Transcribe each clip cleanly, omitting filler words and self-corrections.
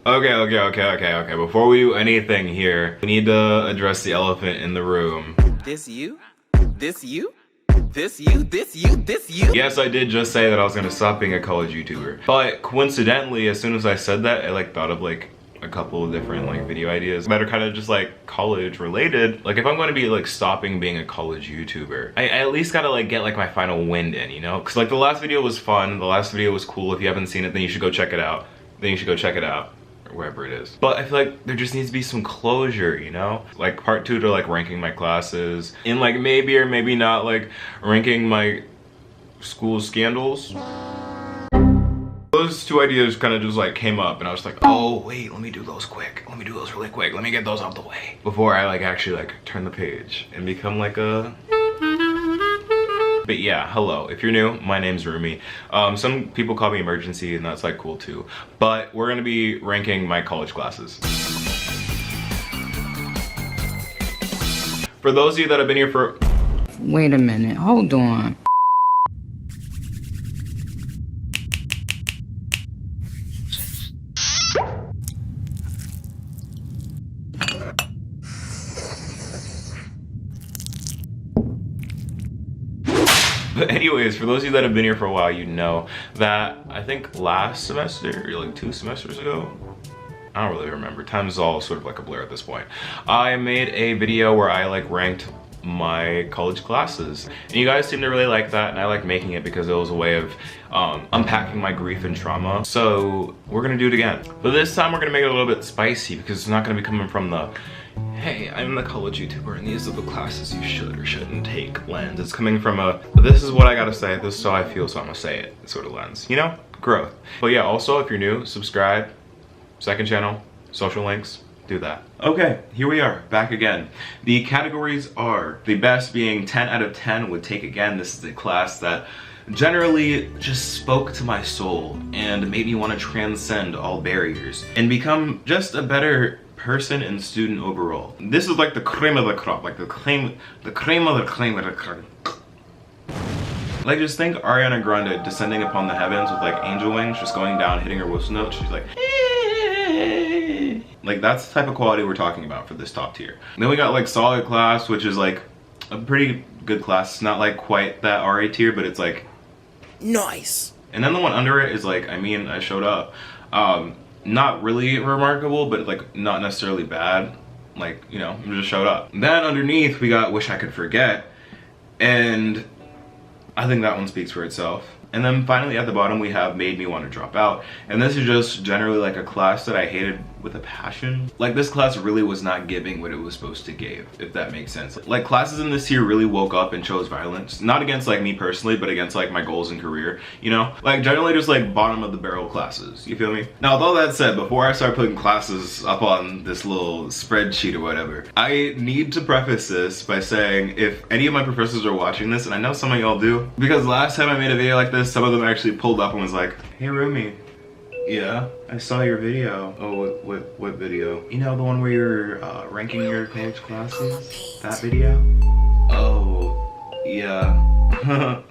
Okay. Before we do anything here, we need to address the elephant in the room. This you? This you? This you? This you? This you? Yes, I did just say that I was gonna stop being a college YouTuber. But coincidentally, as soon as I said that, I thought of a couple of different video ideas that are kind of just college related. If I'm going to be stopping being a college YouTuber, I at least gotta get my final wind in, you know? Because the last video was fun, the last video was cool. If you haven't seen it, then you should go check it out. Or wherever it is. But I feel like there just needs to be some closure, you know? Part 2 to ranking my classes, and maybe or maybe not ranking my school scandals. Those two ideas kind of just came up, and I was like, oh wait, let me do those quick. Let me do those really quick. Let me get those out the way before I actually turn the page and become a... But yeah, hello. If you're new, my name's Rumi. Some people call me Imurgency, and that's cool too. But we're gonna be ranking my college classes. For those of you that have been here for... Wait a minute, hold on. But anyways, for those of you that have been here for a while, you know that I think last semester, or 2 semesters ago, I don't really remember. Time's all sort of a blur at this point. I made a video where I ranked my college classes, and you guys seem to really like that, and I like making it because it was a way of unpacking my grief and trauma. So we're gonna do it again, but this time we're gonna make it a little bit spicy because it's not gonna be coming from the hey, I'm the college YouTuber and these are the classes you should or shouldn't take lens. It's coming from a this is what I gotta say, this is how I feel, so I'm gonna say it sort of lens, you know? Growth. But yeah, also if you're new, subscribe, second channel, social links, do that. Okay, here we are, back again. The categories are the best being 10 out of 10 would take again. This is a class that generally just spoke to my soul and made me want to transcend all barriers and become just a better person and student overall. This is the cream of the crop, the cream of the cream of the crop. Just think Ariana Grande descending upon the heavens with angel wings, just going down, hitting her whistle note. She's that's the type of quality we're talking about for this top tier. Then we got solid class, which is a pretty good class. It's not quite that RA tier, but it's nice. And then the one under it is I showed up. Not really remarkable, but not necessarily bad. You know, I just showed up. Then underneath we got Wish I Could Forget, and I think that one speaks for itself. And then finally at the bottom we have Made Me Want to Drop Out, and this is just generally a class that I hated with a passion. This class really was not giving what it was supposed to give, if that makes sense. Classes in this year really woke up and chose violence, not against me personally, but against my goals and career, you know? Generally just bottom of the barrel classes, you feel me? Now with all that said, before I start putting classes up on this little spreadsheet or whatever, I need to preface this by saying if any of my professors are watching this, and I know some of y'all do, because last time I made a video like this, some of them actually pulled up and was like, hey Rumi, yeah, I saw your video. Oh, what video? You know, the one where you're ranking your college classes? That video? Oh, yeah.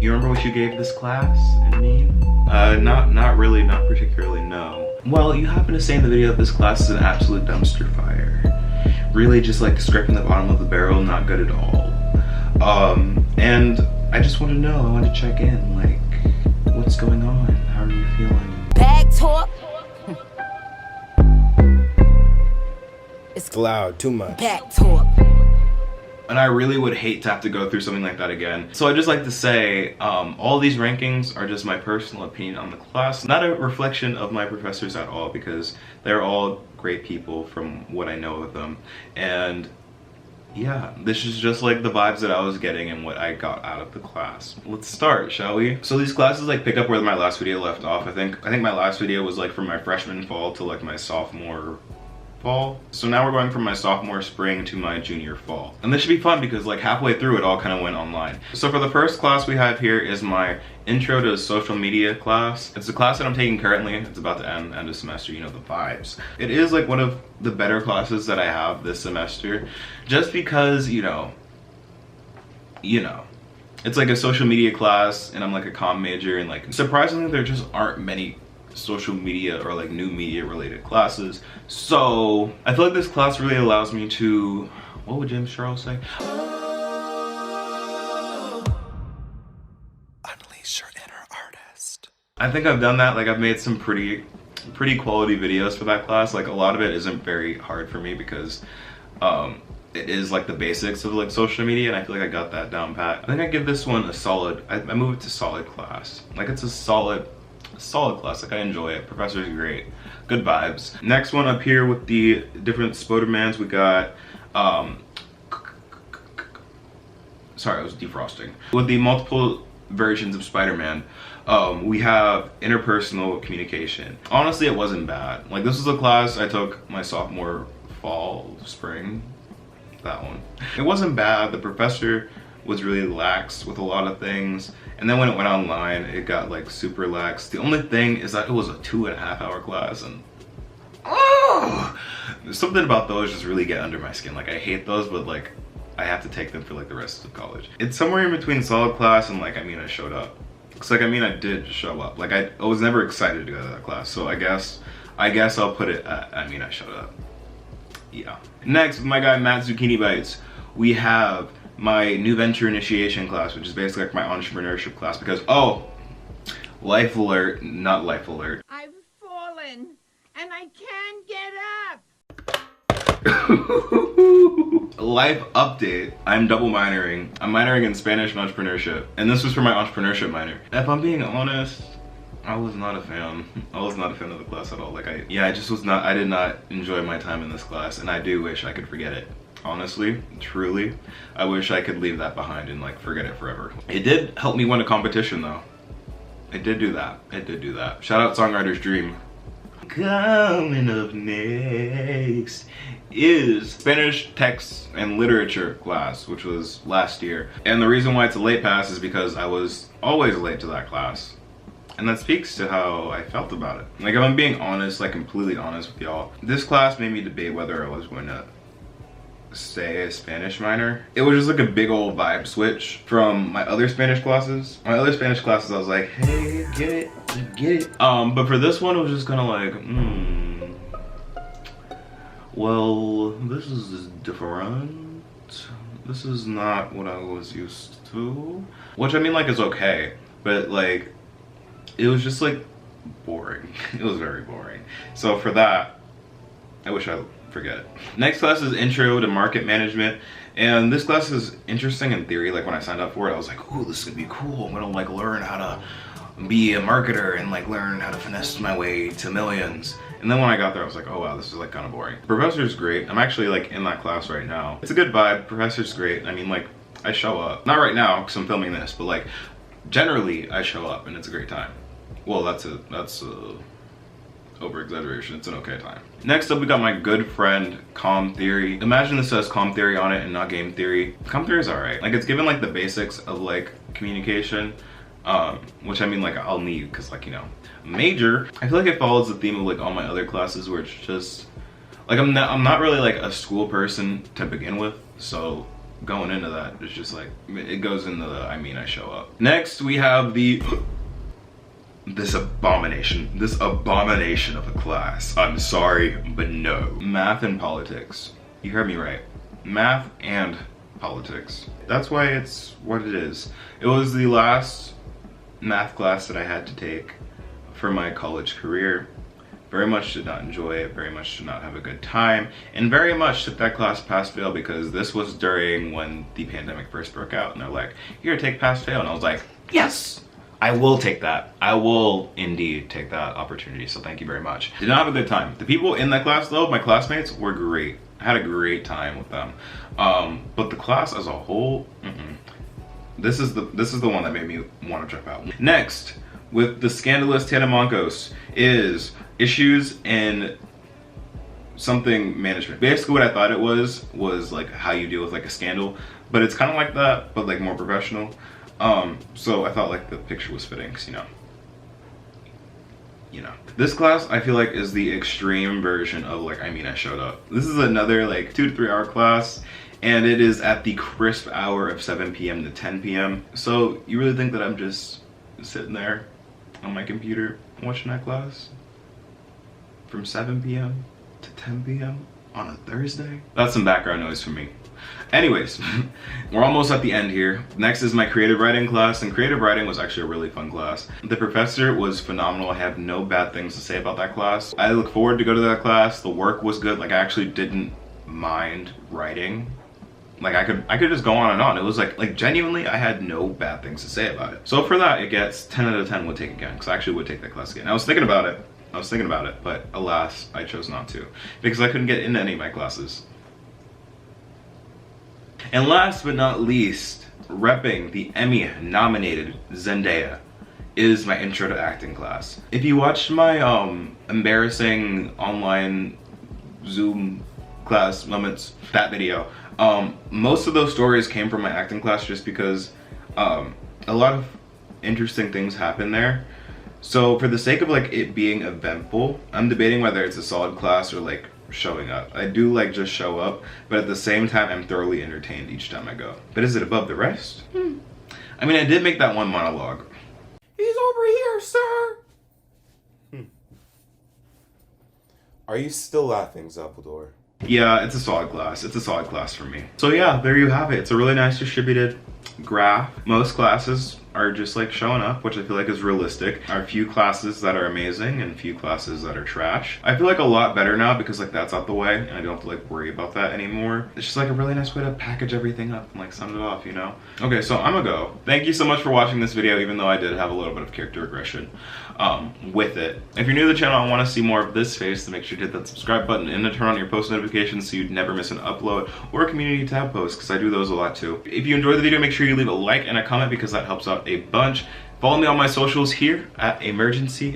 You remember what you gave this class and me? Not really, not particularly, no. Well, you happen to say in the video that this class is an absolute dumpster fire. Really just scraping the bottom of the barrel, not good at all. And I just want to know, I want to check in, what's going on? How are you feeling? Bag talk. It's loud, too much. Back talk. And I really would hate to have to go through something like that again. So I just like to say, all these rankings are just my personal opinion on the class, not a reflection of my professors at all, because they're all great people from what I know of them. And yeah, this is just the vibes that I was getting and what I got out of the class. Let's start, shall we? So these classes pick up where my last video left off. I think my last video was from my freshman fall to my sophomore fall. So now we're going from my sophomore spring to my junior fall. And this should be fun because halfway through it all kind of went online. So for the first class we have here is my Intro to Social Media class. It's a class that I'm taking currently. It's about to end of semester, you know, the vibes. It is one of the better classes that I have this semester, just because, you know, it's a social media class, and I'm a comm major, and surprisingly there just aren't many social media or like new media related classes. So I feel like this class really allows me to, what would James Charles say? Unleash your inner artist. I think I've done that. Like I've made some pretty quality videos for that class. Like a lot of it isn't very hard for me because it is like the basics of like social media, and I feel like I got that down pat. I think I give this one a solid, I move it to solid class. Like it's a solid class. Like I enjoy it. Professor's great. Good vibes. Next one up here with the different Spodermans, we got sorry, I was defrosting. With the multiple versions of Spider-Man, we have interpersonal communication. Honestly, it wasn't bad. Like this was a class I took my sophomore fall, spring, that one. It wasn't bad. The professor was really lax with a lot of things, and then when it went online, it got like super lax. The only thing is that it was a 2.5 hour class, and something about those just really get under my skin. Like I hate those, but like I have to take them for like the rest of college. It's somewhere in between solid class and like, I mean, I showed up. It's like, I mean, I did show up. Like I was never excited to go to that class, so I guess I'll put it at, I mean, I showed up. Yeah. Next, with my guy Matt Zucchini Bites, we have my new venture initiation class, which is basically like my entrepreneurship class, because life alert, not life alert. I've fallen and I can't get up. Life update. I'm double minoring. I'm minoring in Spanish and entrepreneurship, and this was for my entrepreneurship minor. If I'm being honest, I was not a fan. I was not a fan of the class at all. Like I did not enjoy my time in this class, and I do wish I could forget it. Honestly, truly, I wish I could leave that behind and like forget it forever. It did help me win a competition though. It did do that. It did do that. Shout out Songwriter's Dream. Coming up next is Spanish text and literature class, which was last year. And the reason why it's a late pass is because I was always late to that class. And that speaks to how I felt about it. Like if I'm being honest, like completely honest with y'all, this class made me debate whether I was going to stay a Spanish minor. It was just like a big old vibe switch from my other Spanish classes. My other Spanish classes, I was like, hey, get it. But for this one, it was just kind of like, well, this is different. This is not what I was used to. Which I mean, like, is okay, but like, it was just like boring. It was very boring. So for that, I wish I forget it. Next class is Intro to Market Management, and this class is interesting in theory. Like when I signed up for it, I was like, "Ooh, this is gonna be cool. I'm gonna like learn how to be a marketer and like learn how to finesse my way to millions." And then when I got there, I was like, "Oh wow, this is like kind of boring." Professor's great. I'm actually like in that class right now. It's a good vibe. Professor's great. I mean, like I show up. Not right now because I'm filming this, but like generally I show up and it's a great time. Well, that's a over exaggeration. It's an okay time. Next up, we got my good friend Com Theory. Imagine this says Com Theory on it and not Game Theory. Com Theory is alright. Like it's given like the basics of like communication, which I mean like I'll need because like, you know, major. I feel like it follows the theme of like all my other classes where it's just like I'm not really like a school person to begin with, so going into that it's just like it goes into the I mean I show up. Next we have this abomination of a class. I'm sorry, but no. Math and politics. You heard me right. Math and politics. That's why it's what it is. It was the last math class that I had to take for my college career. Very much did not enjoy it, very much did not have a good time, and very much took that class pass fail because this was during when the pandemic first broke out, and they're like, here, take pass fail, and I was like, yes! I will take that. I will indeed take that opportunity, so thank you very much. Did not have a good time. The people in that class though, my classmates, were great. I had a great time with them. But the class as a whole, This is the one that made me want to drop out. Next, with the scandalous Tanamancos, is issues in something management. Basically what I thought it was like how you deal with like a scandal, but it's kind of like that, but like more professional. So I thought like the picture was fitting, 'cause, you know. This class I feel like is the extreme version of like I mean I showed up. This is another like 2 to 3 hour class, and it is at the crisp hour of 7 p.m. to 10 p.m. So you really think that I'm just sitting there on my computer watching that class from 7 p.m. to 10 p.m. on a Thursday. That's some background noise for me. Anyways, we're almost at the end here. Next is my creative writing class, and creative writing was actually a really fun class. The professor was phenomenal. I have no bad things to say about that class. I look forward to go to that class. The work was good. Like, I actually didn't mind writing. Like, I could just go on and on. It was like genuinely, I had no bad things to say about it. So for that, it gets 10 out of 10 would take again, because I actually would take that class again. I was thinking about it, but alas, I chose not to, because I couldn't get into any of my classes. And last but not least, repping the Emmy-nominated Zendaya is my intro to acting class. If you watched my embarrassing online Zoom class moments, that video, most of those stories came from my acting class, just because a lot of interesting things happen there. So for the sake of like it being eventful, I'm debating whether it's a solid class or like showing up. I do like just show up, but at the same time I'm thoroughly entertained each time I go. But is it above the rest? I mean, I did make that one monologue. He's over here, sir. Are you still laughing, Zappledore? Yeah, it's a solid class. It's a solid class for me. So yeah, there you have it. It's a really nice distributed graph. Most classes are just like showing up, which I feel like is realistic. There are a few classes that are amazing and a few classes that are trash. I feel like a lot better now because like that's out the way and I don't have to like worry about that anymore. It's just like a really nice way to package everything up and like sum it off, you know? Okay, so I'm gonna go. Thank you so much for watching this video, even though I did have a little bit of character regression with it. If you're new to the channel and want to see more of this face, then make sure to hit that subscribe button and to turn on your post notifications so you'd never miss an upload or a community tab post, because I do those a lot too. If you enjoyed the video, make sure you leave a like and a comment because that helps out a bunch. Follow me on my socials here at Imurgency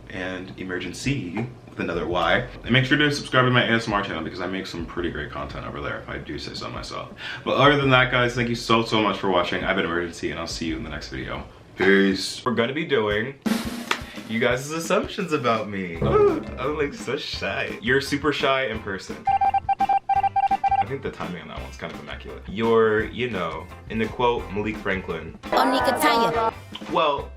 and Imurgency with another Y. And make sure to subscribe to my ASMR channel because I make some pretty great content over there, if I do say so myself. But other than that, guys, thank you so much for watching. I've been Imurgency and I'll see you in the next video. Peace. We're gonna be doing you guys' assumptions about me. Ooh, I'm like so shy. You're super shy in person. I think the timing on that one's kind of immaculate. You're, you know, in the quote Malik Franklin. Well,